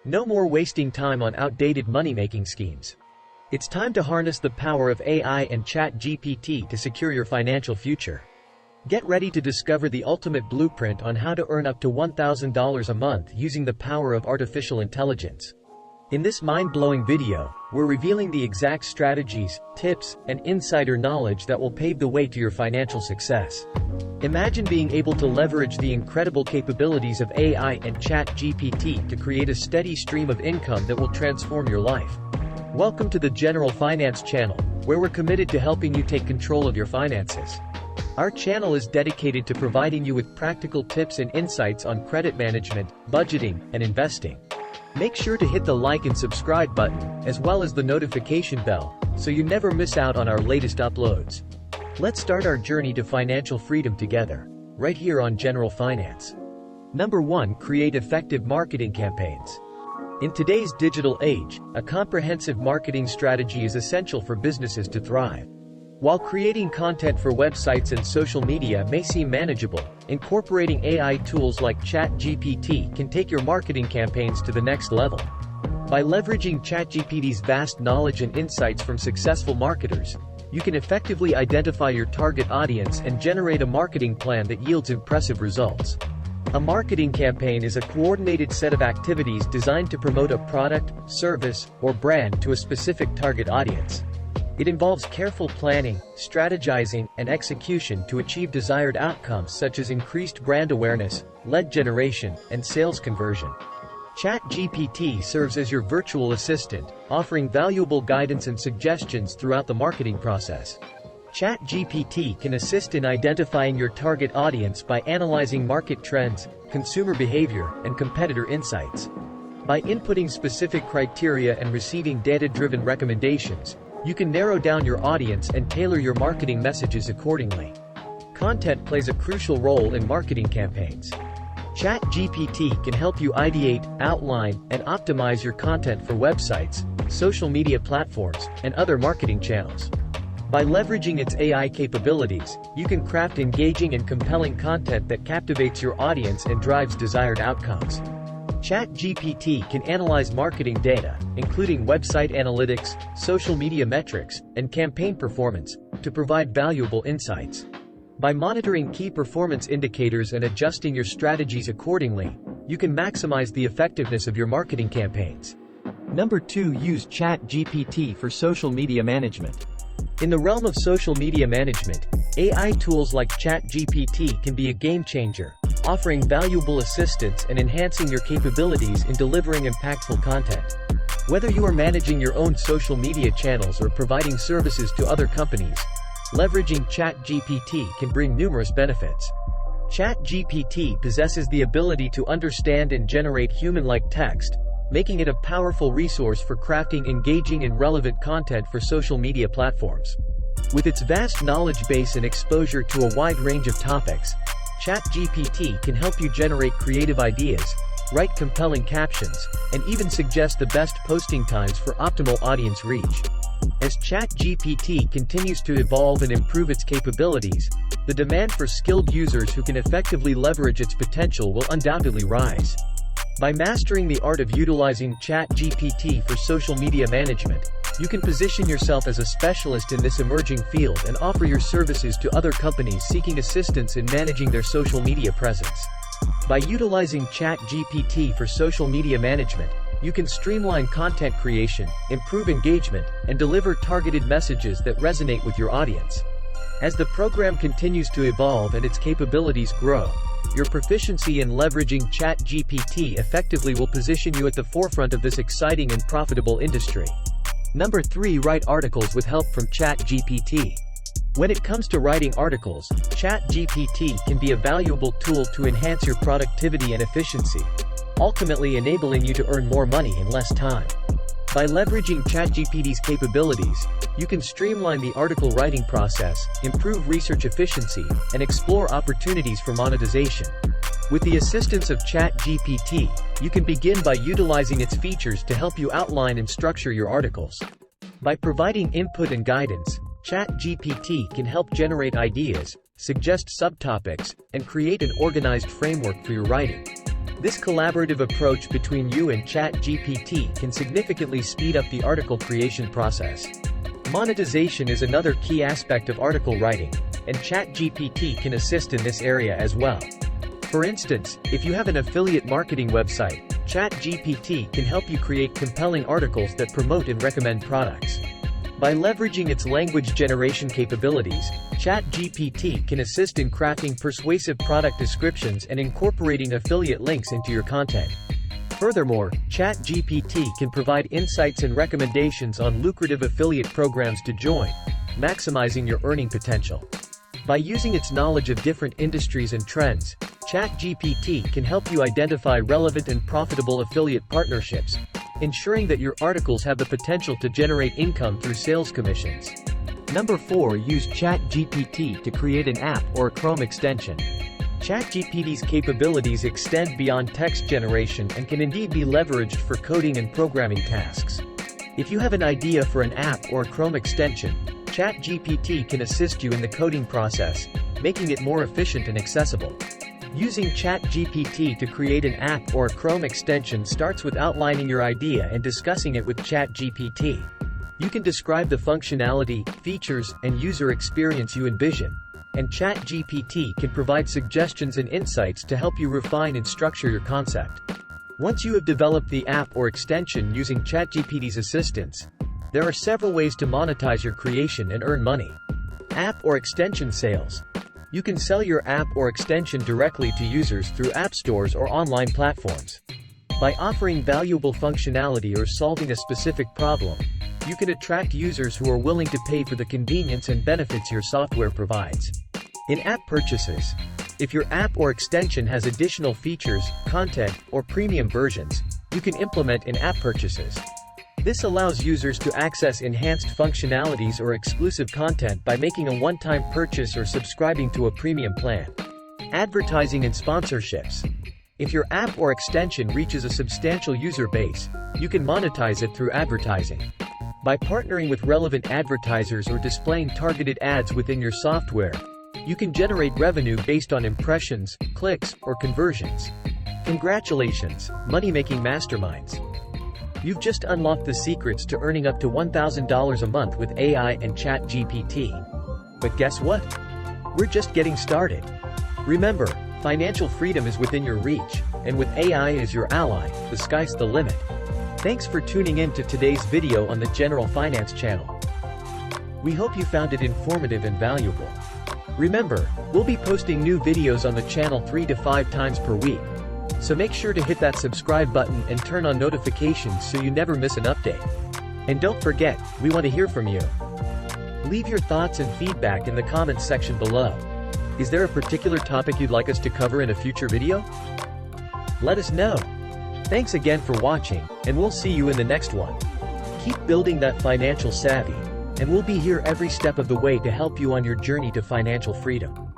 No more wasting time on outdated money-making schemes. It's time to harness the power of AI and ChatGPT to secure your financial future. Get ready to discover the ultimate blueprint on how to earn up to $1,000 a month using the power of artificial intelligence. In this mind-blowing video, we're revealing the exact strategies, tips, and insider knowledge that will pave the way to your financial success. Imagine being able to leverage the incredible capabilities of AI and ChatGPT to create a steady stream of income that will transform your life. Welcome to the General Finance channel, where we're committed to helping you take control of your finances. Our channel is dedicated to providing you with practical tips and insights on credit management, budgeting, and investing. Make sure to hit the like and subscribe button, as well as the notification bell, so you never miss out on our latest uploads. Let's start our journey to financial freedom together, right here on General Finance. Number 1. Create effective marketing campaigns. In today's digital age, a comprehensive marketing strategy is essential for businesses to thrive. While creating content for websites and social media may seem manageable, incorporating AI tools like ChatGPT can take your marketing campaigns to the next level. By leveraging ChatGPT's vast knowledge and insights from successful marketers, you can effectively identify your target audience and generate a marketing plan that yields impressive results. A marketing campaign is a coordinated set of activities designed to promote a product, service, or brand to a specific target audience. It involves careful planning, strategizing, and execution to achieve desired outcomes such as increased brand awareness, lead generation, and sales conversion. ChatGPT serves as your virtual assistant, offering valuable guidance and suggestions throughout the marketing process. ChatGPT can assist in identifying your target audience by analyzing market trends, consumer behavior, and competitor insights. By inputting specific criteria and receiving data-driven recommendations, you can narrow down your audience and tailor your marketing messages accordingly. Content plays a crucial role in marketing campaigns. ChatGPT can help you ideate, outline, and optimize your content for websites, social media platforms, and other marketing channels. By leveraging its AI capabilities, you can craft engaging and compelling content that captivates your audience and drives desired outcomes. ChatGPT can analyze marketing data, including website analytics, social media metrics, and campaign performance, to provide valuable insights. By monitoring key performance indicators and adjusting your strategies accordingly, you can maximize the effectiveness of your marketing campaigns. Number 2. Use ChatGPT for social media management. In the realm of social media management, AI tools like ChatGPT can be a game changer, offering valuable assistance and enhancing your capabilities in delivering impactful content. Whether you are managing your own social media channels or providing services to other companies, leveraging ChatGPT can bring numerous benefits. ChatGPT possesses the ability to understand and generate human-like text, making it a powerful resource for crafting engaging and relevant content for social media platforms. With its vast knowledge base and exposure to a wide range of topics, ChatGPT can help you generate creative ideas, write compelling captions, and even suggest the best posting times for optimal audience reach. As ChatGPT continues to evolve and improve its capabilities, the demand for skilled users who can effectively leverage its potential will undoubtedly rise. By mastering the art of utilizing ChatGPT for social media management, you can position yourself as a specialist in this emerging field and offer your services to other companies seeking assistance in managing their social media presence. By utilizing ChatGPT for social media management, you can streamline content creation, improve engagement, and deliver targeted messages that resonate with your audience. As the program continues to evolve and its capabilities grow, your proficiency in leveraging ChatGPT effectively will position you at the forefront of this exciting and profitable industry. Number 3. Write articles with help from ChatGPT. When it comes to writing articles, ChatGPT can be a valuable tool to enhance your productivity and efficiency, ultimately enabling you to earn more money in less time. By leveraging ChatGPT's capabilities, you can streamline the article writing process, improve research efficiency, and explore opportunities for monetization. With the assistance of ChatGPT, you can begin by utilizing its features to help you outline and structure your articles. By providing input and guidance, ChatGPT can help generate ideas, suggest subtopics, and create an organized framework for your writing. This collaborative approach between you and ChatGPT can significantly speed up the article creation process. Monetization is another key aspect of article writing, and ChatGPT can assist in this area as well. For instance, if you have an affiliate marketing website, ChatGPT can help you create compelling articles that promote and recommend products. By leveraging its language generation capabilities, ChatGPT can assist in crafting persuasive product descriptions and incorporating affiliate links into your content. Furthermore, ChatGPT can provide insights and recommendations on lucrative affiliate programs to join, maximizing your earning potential. By using its knowledge of different industries and trends, ChatGPT can help you identify relevant and profitable affiliate partnerships, ensuring that your articles have the potential to generate income through sales commissions. Number 4. Use ChatGPT to create an app or a Chrome extension. ChatGPT's capabilities extend beyond text generation and can indeed be leveraged for coding and programming tasks. If you have an idea for an app or a Chrome extension, ChatGPT can assist you in the coding process, making it more efficient and accessible. Using ChatGPT to create an app or a Chrome extension starts with outlining your idea and discussing it with ChatGPT. You can describe the functionality, features, and user experience you envision, and ChatGPT can provide suggestions and insights to help you refine and structure your concept. Once you have developed the app or extension using ChatGPT's assistance, there are several ways to monetize your creation and earn money. App or extension sales. You can sell your app or extension directly to users through app stores or online platforms. By offering valuable functionality or solving a specific problem, you can attract users who are willing to pay for the convenience and benefits your software provides. In-app purchases. If your app or extension has additional features, content, or premium versions, you can implement in-app purchases. This allows users to access enhanced functionalities or exclusive content by making a one-time purchase or subscribing to a premium plan. Advertising and sponsorships. If your app or extension reaches a substantial user base, you can monetize it through advertising. By partnering with relevant advertisers or displaying targeted ads within your software, you can generate revenue based on impressions, clicks, or conversions. Congratulations, money-making masterminds! You've just unlocked the secrets to earning up to $1,000 a month with AI and ChatGPT. But guess what? We're just getting started. Remember, financial freedom is within your reach, and with AI as your ally, the sky's the limit. Thanks for tuning in to today's video on the General Finance channel. We hope you found it informative and valuable. Remember, we'll be posting new videos on the channel 3 to 5 times per week. So make sure to hit that subscribe button and turn on notifications so you never miss an update. And don't forget, we want to hear from you. Leave your thoughts and feedback in the comments section below. Is there a particular topic you'd like us to cover in a future video? Let us know. Thanks again for watching, and we'll see you in the next one. Keep building that financial savvy, and we'll be here every step of the way to help you on your journey to financial freedom.